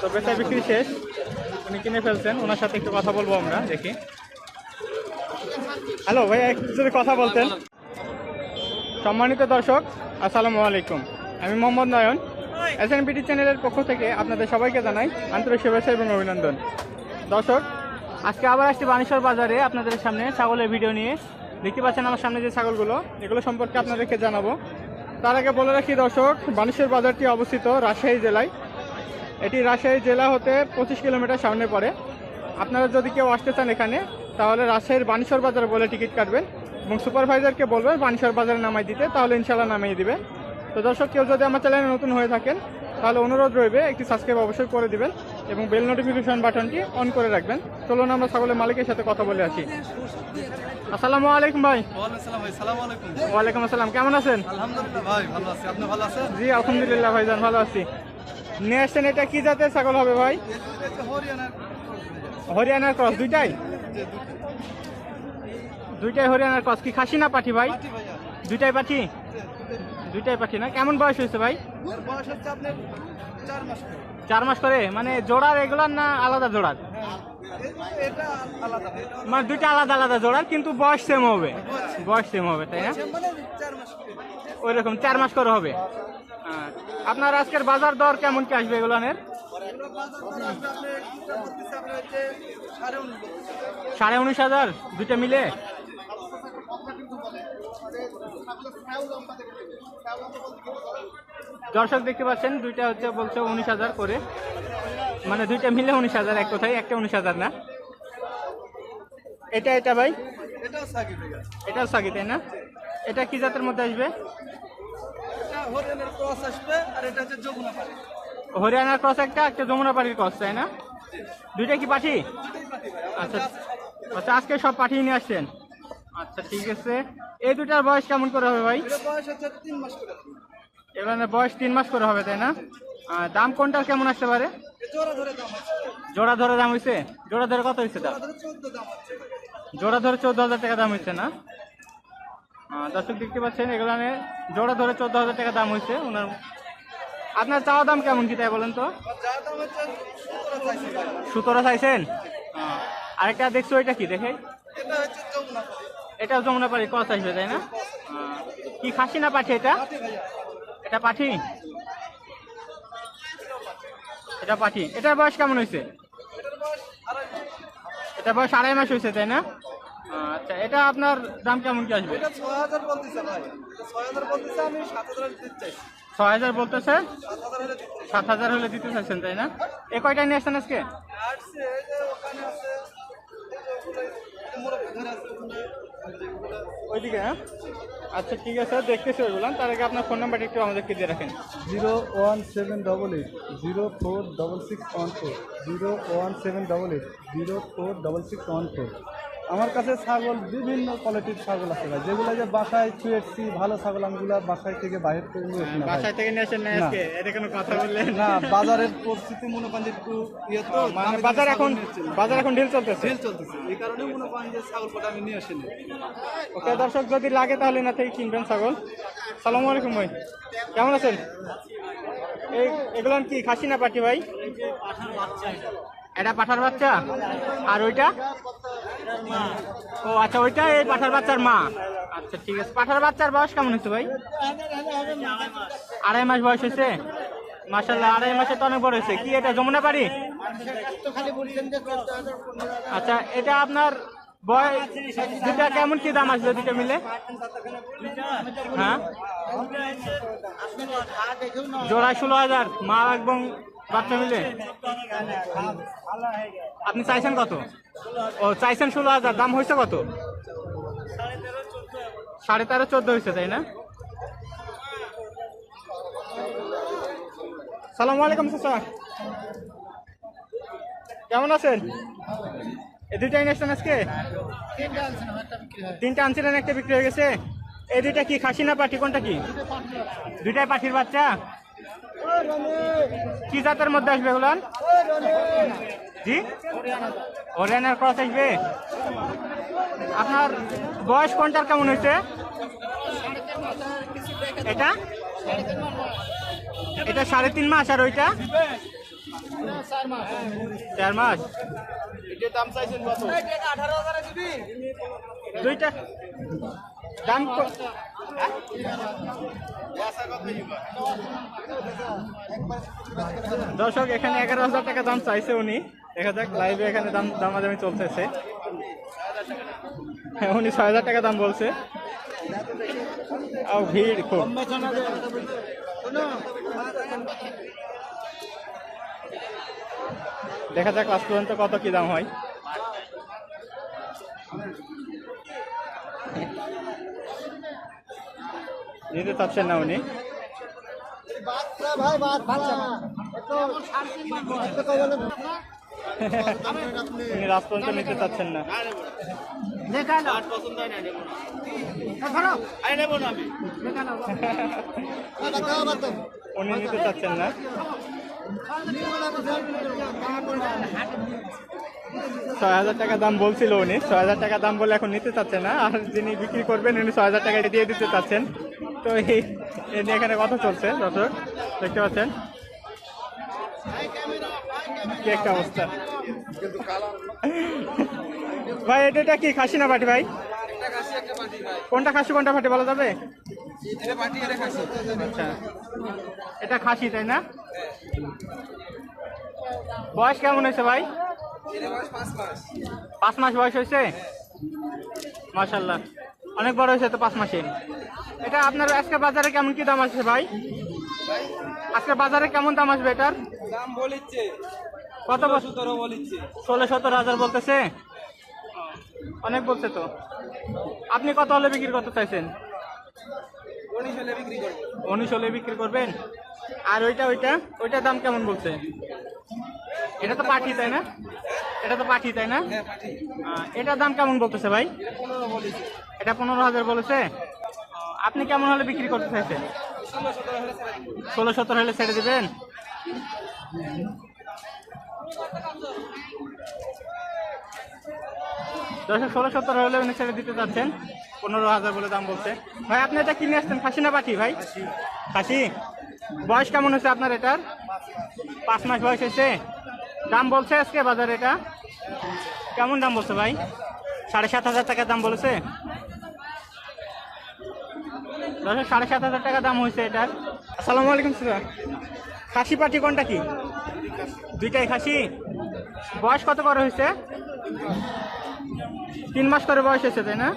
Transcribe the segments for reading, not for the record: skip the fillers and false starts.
তো বেচা বিক্রি শেষ, উনি কিনে ফেলছেন, ওনার সাথে একটু কথা বলবো আমরা, দেখি। হ্যালো ভাইয়া, একটু যদি কথা বলতেন। সম্মানিত দর্শক, আসসালামু আলাইকুম। আমি মোহাম্মদ নয়ন, SNPT চ্যানেলের পক্ষ থেকে আপনাদের সবাইকে জানাই আন্তরিক শুভেচ্ছা এবং অভিনন্দন। দর্শক, আজকে আবার আসছি বানেশ্বর বাজারে আপনাদের সামনে ছাগলের ভিডিও নিয়ে। দেখতে পাচ্ছেন আমার সামনে যে ছাগলগুলো, এগুলো সম্পর্কে আপনাদেরকে জানাবো। তার আগে বলে রাখি দর্শক, বানেশ্বর বাজারটি অবস্থিত রাজশাহী জেলায়। এটি রাজশাহী জেলা হতে 25 কিলোমিটার সামনে পড়ে। আপনারা যদি কেউ আসতে চান এখানে, তাহলে রাজশাহীর বানেশ্বর বাজার বলে টিকিট কাটবেন এবং সুপারভাইজারকে বলবেন বানেশ্বর বাজারে নামাই দিতে, তাহলে ইনশাল্লাহ নামিয়ে দিবেন। তো দর্শক, কেউ যদি আমার চ্যানেলে নতুন হয়ে থাকেন, তাহলে অনুরোধ রইবে একটি সাবস্ক্রাইব অবশ্যই করে দিবেন এবং বেল নোটিফিকেশন বাটনটি অন করে রাখবেন। চলুন আমরা ছাগলের মালিকের সাথে কথা বলে আসি। আসসালামু আলাইকুম ভাই। ওয়ালাইকুম আসসালাম, কেমন আছেন? আলহামদুলিল্লাহ ভাই, ভালো আছি। আপনি ভালো আছেন? জি আলহামদুলিল্লাহ ভাইজান, ভালো আছি। নিয়ে আসছেন, এটা কি জাতের ছাগল হবে ভাই? হরিয়ানার ক্রস? দুইটাই হরিয়ানার ক্রস। কি খাসি না পাঠি ভাই? দুইটাই পাঠি? দুইটাই পাঠি না? কেমন বয়স হয়েছে ভাই? 4 মাস করে। মানে জোড়ার এগুলার না আলাদা জোড়ার? মানে দুইটা আলাদা আলাদা জোড়ার, কিন্তু বয়স সেম হবে। বয়স সেম হবে, তাই না? ওই রকম 4 মাস করে হবে। আপনার আজকের বাজার দর কেমন কি আসবে এগুলানের? 19,500 দুইটা মিলে। দর্শক দেখতে পাচ্ছেন, দুইটা হচ্ছে বলছে 19,000 করে, মানে দুইটা মিলে 19,000। এক কথায় একটা 19,000 না? এটা ভাই এটাও সাগি, তাই না? এটা কি জাতের মধ্যে আসবে? হরিয়ানার ক্রস একটা যমুনাপাড়ির ক্রস, তাই না? দুইটা কি পাঠি? আচ্ছা আচ্ছা, আজকে সব পাঠি নিয়ে আসছেন। আচ্ছা ঠিক আছে। এই দুটার বয়স কেমন করে হবে ভাই? এবার বয়স 3 মাস করে হবে, তাই না? দাম কোনটার কেমন আসতে পারে? জোড়া ধরে দাম হয়েছে? জোড়া ধরে কত হয়েছে দাম? জোড়া ধরে 14,000 টাকা দাম হয়েছে না? দর্শক দেখতে পাচ্ছেন, এগুলো জোড়া ধরে 14,000 টাকা দাম হয়েছে ওনার। আপনার চাওয়া দাম কেমন কি তাই বলেন তো? 17 চাইছেন? আরেকটা দেখছো, এটা কি দেখে? এটাও যমুনাপাড়ি ক্রস আসবে, তাই না? কি খাসি না পাঠি এটা? এটা পাঠি? এটা পাঠি। এটার বয়স কেমন হয়েছে? এটা বয়স 2.5 মাস হয়েছে, তাই না? আচ্ছা, এটা আপনার দাম কেমন কি আসবে? 6,000 বলতেছে, 7,000 হলে দিতে চাইছেন, তাই না? এ কয়টা নিয়ে আসছেন আজকে? ওইদিকে? হ্যাঁ, আচ্ছা ঠিক আছে, দেখতেছি ওইগুলো। তার আগে আপনার ফোন নাম্বারটা একটু আমাদেরকে দিয়ে রাখেন। 01788 046614 01788 046614। আমার কাছে ছাগল বিভিন্ন কোয়ালিটির ছাগল আছে ভাই, যেগুলো যে বাসায় ছুঁয়েছি ভালো ছাগল, আমগুলো বাসায় থেকে বাইরে করে নিয়ে আসি না। বাসায় থেকে নিয়ে আসেন না আজকে? এটা কোনো কথা বললেন না, বাজারের পরিস্থিতি মনে করেন একটু ইয়ে তো, মানে বাজার এখন ঢিল চলতেছে, এই কারণে মনে করেন যে ছাগল কটা আমি নিয়ে আসিনি। ওকে দর্শক, যদি লাগে তাহলে না থেকে কিনবেন ছাগল। সালামু আলাইকুম ভাই, কেমন আছেন? এগুলো কি খাসি না পাঠি ভাই? এটা পাঠার বাচ্চা। আর ওইটা? ও আচ্ছা, ওইটা এই পাঠার বাচ্চার মা। আচ্ছা ঠিক আছে। পাঠার বাচ্চার বয়স কেমন হচ্ছে ভাই? 2.5 মাস বয়স হয়েছে। মাশাআল্লাহ, 2.5 মাসে তো অনেক বড় হয়েছে। কি এটা যমুনাপাড়ি? আচ্ছা, এটা আপনার বয়স দুটা কেমন কি দাম আসবে দুটো মিলে? হ্যাঁ, জোড়া 16,000, মা এবং বাচ্চা মিলে। আপনি চাইছেন কত? ও চাইছেন 16,000, দাম হয়েছে কত? 13.5 14 হয়েছে, তাই না? সালামু আলাইকুম চাচা, কেমন আছেন? এই দুইটা এনেছেন আজকে? 3টা আনছিলেন, একটা বিক্রি হয়ে গেছে। এই দুইটা কি খাসি না পাঠি, কোনটা কি? দুইটাই পাঠির বাচ্চা। কি জাতের মধ্যে আসবে এগুলো? জি, হরিয়ানার ক্রস আসবে। আপনার বয়স কোনটার কেমন হয়েছে? এটা 3.5 মাস। আর ওইটা 4 মাস দুইটা দাম দর্শক এখানে 11,000 টাকা দাম চাইছে উনি। দেখা যাক লাইভে এখানে দামাদামি চলতেছে। উনি 6,000 টাকা দাম বলছে। ভিড় খুব। দেখা যাক লাস্ট পর্যন্ত কত কি দাম হয়। নিতে চাচ্ছেন না উনি। উনি লাস্ট পর্যন্ত নিতে চাচ্ছেন না। উনি নিতে চাচ্ছেন না। 6,000 টাকা দাম বলছিল উনি। 6,000 টাকা দাম বলে এখন নিতে চাচ্ছে না। আর যিনি বিক্রি করবেন উনি 6,000 টাকা দিয়ে দিতে চাচ্ছেন। তো এই নিয়ে এখানে কথা চলছে দর্শক, দেখতে পাচ্ছেন কি একটা অবস্থা। ভাই এটা কি খাসি না পাটি ভাই? কোনটা খাসি কোনটা পাটি বলা যাবে? আচ্ছা, এটা খাসি তাই না? বয়স কেমন হয়েছে ভাই? 5 মাস বয়স হয়েছে। মাশাআল্লাহ, অনেক বড় হয়েছে তো 5 মাসে। এটা আপনার আজকে বাজারে কেমন কি দাম আছে ভাই? আজকে বাজারে কেমন দাম আসবে এটার? দাম বলিচ্ছে কত? 17 বলিচ্ছে। 16-17 বলতেছে। অনেক বলছে তো। আপনি কত হলে বিক্রি করতে চাইছেন? 19 হলে বিক্রি করব। 19 হলে বিক্রি করবেন। আর ওইটার দাম কেমন বলছে? এটা তো পাঠি তাই না? এটা তো পাঠি তাই না? হ্যাঁ পাঠি। এটার দাম কেমন বলতেছে ভাই? এটা 15 বলিচ্ছে। এটা 15,000 বলেছে। আপনি কেমন হলে বিক্রি করতে চাইছেন? 16-17 হলে ছেড়ে দিব। 16-17 হলে ছেড়ে দিবেন। দর্শক 16-17 হলে উনি ছেড়ে দিতে চাচ্ছেন। 15,000 বলে দাম বলছে। ভাই আপনি এটা কিনে আসছেন খাসি না পাঠি ভাই? খাসি। বয়স কেমন হয়েছে আপনার এটার? 5 মাস বয়স হয়েছে। দাম বলছে আজকে বাজারে এটা কেমন দাম বলছে ভাই? 7,500 টাকা দাম বলেছে। দর্শক 7,500 টাকা দাম হয়েছে এটার। আসসালামু আলাইকুম স্যার। খাসি পাঠি কোনটা কি? দুইটাই খাসি। বয়স কত করে হয়েছে? 3 মাস করে বয়স হয়েছে তাই না?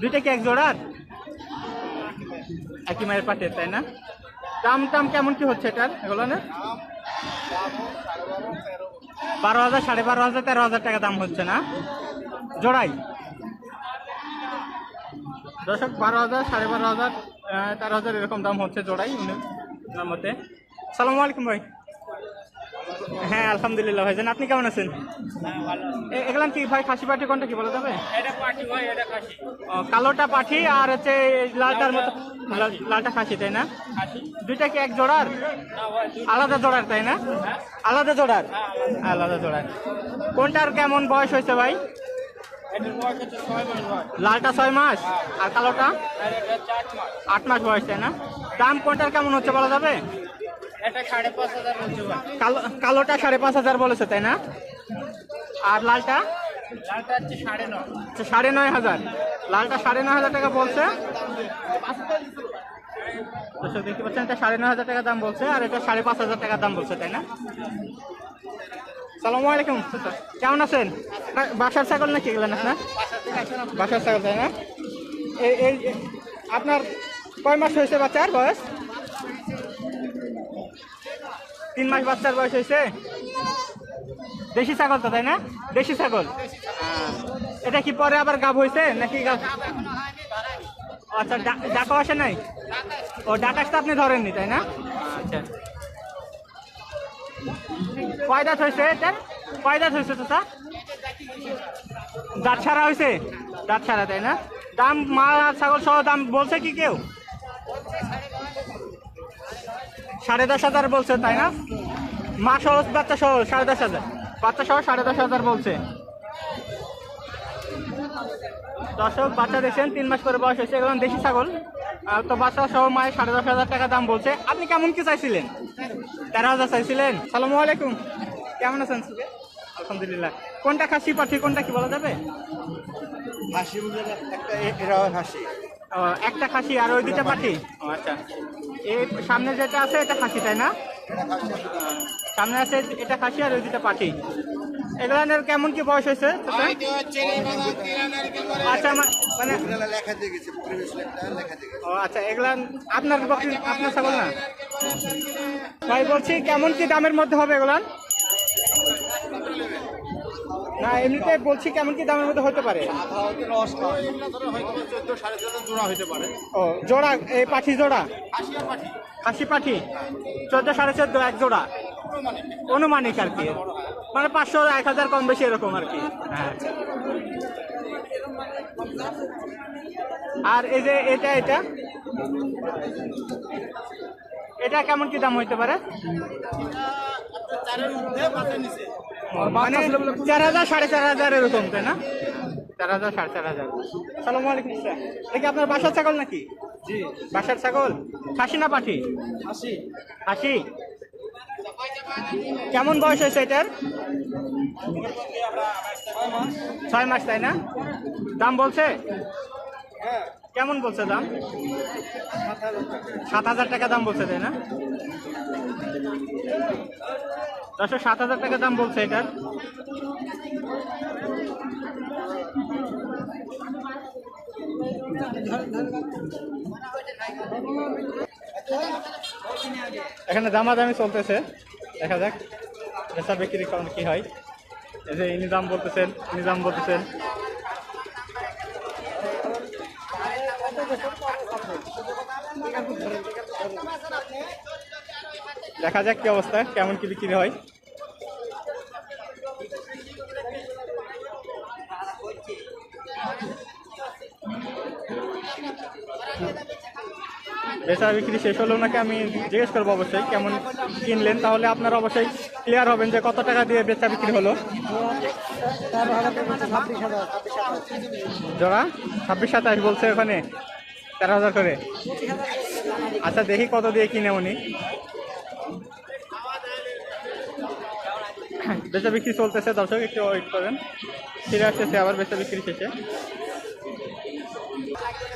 দুইটা কি এক জোড়ার? একই মায়ের পাটের তাই না? দাম কেমন কি হচ্ছে এটার এগুলো না? 12,000, 12,500, 13,000 টাকা দাম হচ্ছে না জোড়াই? দর্শক 12,000, 12,500, 13,000 এরকম দাম হচ্ছে জোড়াই ওনার মতে। সালামু আলাইকুম ভাই। হ্যাঁ আলহামদুলিল্লাহ ভাইজান, আপনি কেমন আছেন? এগুলাম কি ভাই খাসি পাঠি কোনটা কি বলা যাবে? কালোটা পাঠি আর হচ্ছে লালটার মতো লালটা খাসি তাই না? দুইটা কি এক জোড়ার? আলাদা জোড়ার তাই না? আলাদা জোড়ার। আলাদা জোড়ার। কোনটার কেমন বয়স হয়েছে ভাই? লালটা 6 মাস আর কালোটা 8 মাস বয়স তাই না? দাম কোনটার কেমন হচ্ছে বলা যাবে? কালোটা 5,500 বলেছে তাই না? আর লালটা 9,500। লালটা 9,500 টাকা বলছে। দেখতে পাচ্ছেন এটা 9,500 টাকা দাম বলছে আর এটা 5,500 টাকা দাম বলছে তাই না? সালামু আলাইকুম, কেমন আছেন? বাসার ছাগল নাকি এগুলো না আপনার? বাসার ছাগল তাই না? এই আপনার কয় মাস হয়েছে বাচ্চার বয়স? 3 মাস বাচ্চার বয়স হয়েছে। দেশি ছাগল তো তাই না? দেশি ছাগল। এটা কি পরে আবার গাব হয়েছে নাকি? আচ্ছা, ডাকা আসে নাই? ও ডাকাসটা আপনি ধরেননি তাই না? আচ্ছা, কয় দাঁত হয়েছে এটার? কয় দাঁত হয়েছে তো? দাঁত ছাড়া হয়েছে? দাঁত ছাড়া তাই না? দাম মা ছাগল সহ দাম বলছে কি কেউ? 10,500 বলছে তাই না? মা সহ বাচ্চা সহ 10,500, বাচ্চা সহ 10,500 বলছে। দর্শক বাচ্চা দেখছেন 3 মাস করে বয়স হয়েছে। এগুলো দেশি ছাগল। তো বাচ্চা সহ মায়ের 10,500 টাকা দাম বলছে। আপনি কেমন কি চাইছিলেন? 13,000 চাইছিলেন। সালামু আলাইকুম, কেমন আছেন? আলহামদুলিল্লাহ। কোনটা খাসি পাঠি কোনটা কি বলা যাবে? হাসি একটা এরাও হাসি। একটা খাসি আর ওই দুটা পাঠি। আচ্ছা, এই সামনে যেটা আছে এটা খাসি তাই না? সামনে আছে এটা খাসি আর ওই দুটা পাঠি। এগুলানের কেমন কি বয়স হয়েছে? আচ্ছা, মানে লেখা দিয়ে গেছে, লেখা দিয়ে গেছে। ও আচ্ছা, এগুলা আপনার আপনার ছাগল না ভাই? বলছি কেমন কি দামের মধ্যে হবে এগুলান? না এমনিতে বলছি কেমন কি দামের মধ্যে হতে পারে? ও জোড়া, এই পাঠি জোড়া, খাসি পাঠি 14-14.5 এক জোড়া, অনুমানিক আর কি, মানে 500-1000 কম বেশি এরকম আর কি। হ্যাঁ, আর এই যে এটা এটা এটা কেমন কি দাম হইতে পারে? মানে 4,000 4,500 এরকম তাই না? 4,000 4,500। সালামু আলাইকুম স্যার, এটা কি আপনার বাসার ছাগল নাকি? জি। বাসার ছাগল, খাসি না পাঠি? হাসি। খাসি। কেমন বয়স হয়েছে এটার? 6 মাস তাই না? দাম বলছে? হ্যাঁ। কেমন বলছে দাম? 7,000 টাকা দাম বলছে তাই না? 7,000 টাকা দাম বলছে এটার। এখানে দামাদামি চলতেছে, দেখা যাক বেচা বিক্রি কেমন কি হয়। এই যে ইনি দাম বলতেছেন, ইনি দাম বলতেছেন। দেখা যাক কি অবস্থা, কেমন কি বিক্রি হয়। বেচা বিক্রি শেষ হলো নাকি আমি জিজ্ঞেস করবো অবশ্যই কেমন কিনলেন, তাহলে আপনারা অবশ্যই ক্লিয়ার হবেন যে কত টাকা দিয়ে বেচা বিক্রি হলো। জোড়া 26-27 বলছে ওখানে, 13,000 করে। আচ্ছা দেখি কত দিয়ে কিনে উনি। বেচা বিক্রি চলতেছে দর্শক, একটু ওয়েট করেন, ফিরে আসতেছে আবার বেচা বিক্রি শেষে।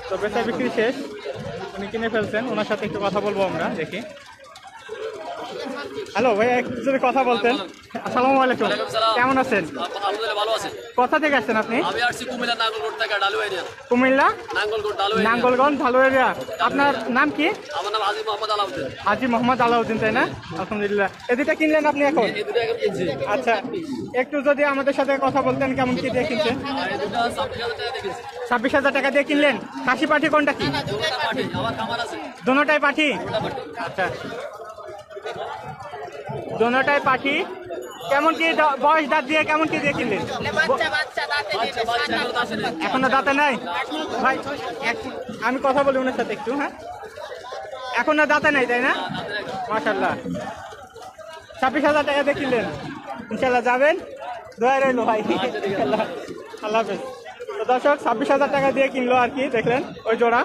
তো বেচা বিক্রি শেষ, উনি কিনে ফেলছেন, ওনার সাথে একটু কথা বলবো আমরা, দেখি। হ্যালো ভাইয়া, একটু যদি কথা বলতেন। আসসালামু আলাইকুম, কেমন আছেন? আলহামদুলিল্লাহ ভালো আছে। কোথা থেকে আসছেন আপনি? আমি আসছি কুমিল্লা নাঙ্গলকোট থেকে, ডালু এরিয়া। কুমিল্লা নাঙ্গলকোট ডালু এরিয়া। নাঙ্গলগঞ্জ ভালো এরিয়া। আপনার নাম কি? আমার নাম হাজি মোহাম্মদ আলাউদ্দিন। হাজি মোহাম্মদ আলাউদ্দিন তাই না? আলহামদুলিল্লাহ। এই দুটা কিনলেন আপনি এখন? এই দুটো এখন কিনছি। আচ্ছা, একটু যদি আমাদের সাথে কথা বলতেন কেমন কি দিয়ে কিনছেন? আর এই দুটো 26,000 টাকা দিয়ে কিনছি। 26,000 টাকা দিয়ে কিনলেন। খাসি পাঠি কোনটা কি? দুটোটা পাঠি, আমার খামার আছে। দোনোটাই পাঠি? দুটোটা পাঠি। আচ্ছা, দোনোটাই পাঠি। কেমন কি বয়স দাঁত দিয়ে কেমন কি দিয়ে কিনলেন? বাচ্চা এখনো তো আসে নাই। এখনো দাঁতে নাই ভাই? আমি কথা বলি ওনার সাথে একটু। হ্যাঁ, এখনো দাঁতে নাই তাই না? মাশাআল্লাহ। 26,000 টাকা দিয়ে কিনলেন, ইনশাল্লাহ যাবেন, দোয়া রইল ভাই। আল্লাহ হাফেজ। তো দর্শক 26,000 টাকা দিয়ে কিনলো আর কি, দেখলেন ওই জোড়া।